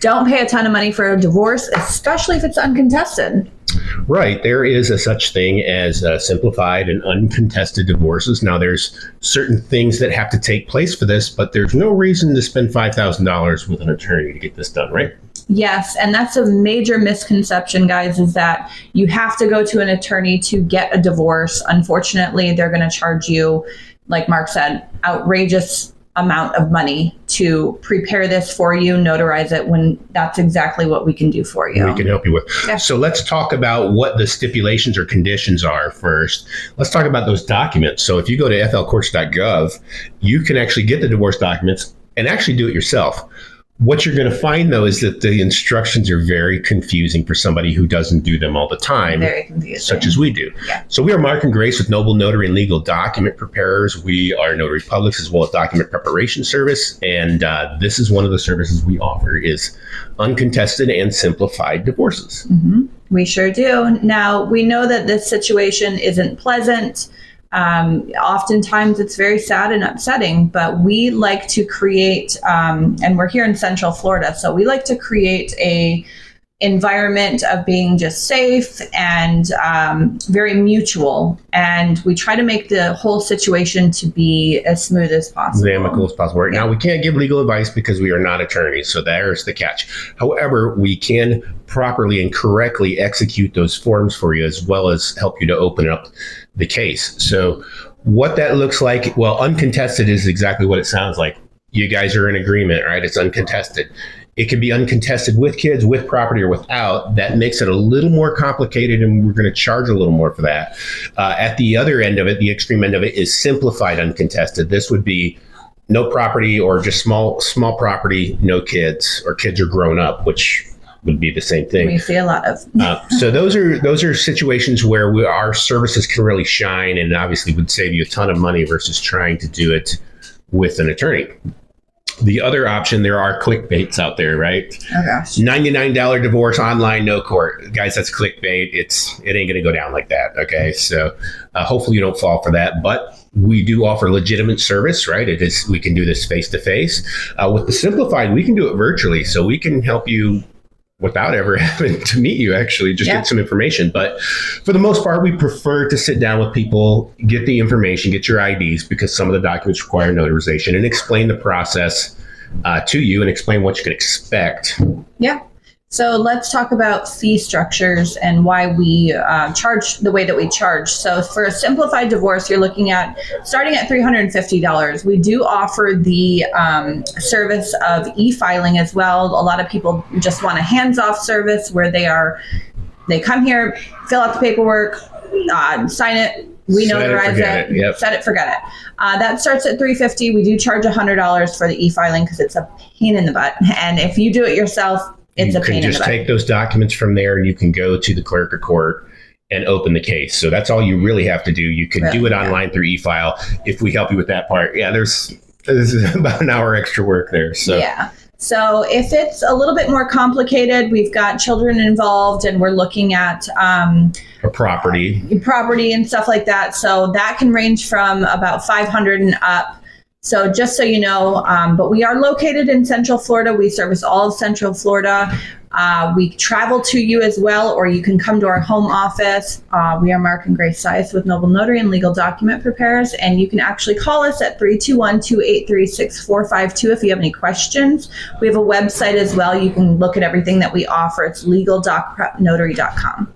don't pay a ton of money for a divorce, especially if it's uncontested. Right. There is a such thing as simplified and uncontested divorces. Now, there's certain things that have to take place for this, but there's no reason to spend $5,000 with an attorney to get this done, right? Yes, and that's a major misconception, guys, is that you have to go to an attorney to get a divorce. Unfortunately, they're going to charge you, like Mark said, outrageous amount of money to prepare this for you, notarize it, when that's exactly what we can do for you. We can help you with. Yeah. So let's talk about what the stipulations or conditions are first. Let's talk about those documents. So if you go to flcourts.gov, you can actually get the divorce documents and actually do it yourself. What you're going to find, though, is that the instructions are very confusing for somebody who doesn't do them all the time, very confusing, such as we do. Yeah. So we are Mark and Grace with Noble Notary and Legal Document Preparers. We are notary publics as well as document preparation service. And this is one of the services we offer is uncontested and simplified divorces. Mm-hmm. We sure do. Now, we know that this situation isn't pleasant. Oftentimes it's very sad and upsetting, but we like to create, and we're here in Central Florida, so we like to create a environment of being just safe and very mutual. And we try to make the whole situation to be as smooth as possible. As amicable as possible. Right now, we can't give legal advice because we are not attorneys. So there's the catch. However, we can properly and correctly execute those forms for you, as well as help you to open up the case. So what that looks like, well, uncontested is exactly what it sounds like. You guys are in agreement, right? It's uncontested. It can be uncontested with kids, with property, or without. That makes it a little more complicated, and we're going to charge a little more for that. At the other end of it, the extreme end of it, is simplified uncontested. This would be no property or just small property, no kids, or kids are grown up, which would be the same thing. We see a lot of. So those are situations where our services can really shine, and obviously would save you a ton of money versus trying to do it with an attorney. The other option, there are clickbaits out there, right? Oh gosh. $99 divorce online, no court. Guys, that's clickbait. It ain't going to go down like that. Okay. So hopefully you don't fall for that, but we do offer legitimate service, right? We can do this face to face. With the simplified, we can do it virtually. So we can help you without ever having to meet you, actually, just get some information. But for the most part, we prefer to sit down with people, get the information, get your IDs, because some of the documents require notarization, and explain the process to you and explain what you can expect. Yeah. So let's talk about fee structures and why we charge the way that we charge. So for a simplified divorce, you're looking at starting at $350. We do offer the service of e-filing as well. A lot of people just want a hands-off service where they come here, fill out the paperwork, sign it. We notarize it, yep. Set it, forget it. That starts at $350. We do charge $100 for the e-filing because it's a pain in the butt. And if you do it yourself, it's a pain in the butt. You can just take those documents from there and you can go to the clerk of court and open the case. So that's all you really have to do. You can do it online through e-file if we help you with that part. Yeah, this is about an hour extra work there. So yeah. So if it's a little bit more complicated, we've got children involved and we're looking at a property and stuff like that. So that can range from about $500 and up. So just so you know, but we are located in Central Florida. We service all of Central Florida. We travel to you as well, or you can come to our home office. We are Mark and Grace Sias with Noble Notary and Legal Document Preparers, and you can actually call us at 321-283-6452 if you have any questions. We have a website as well. You can look at everything that we offer. It's legaldocnotary.com.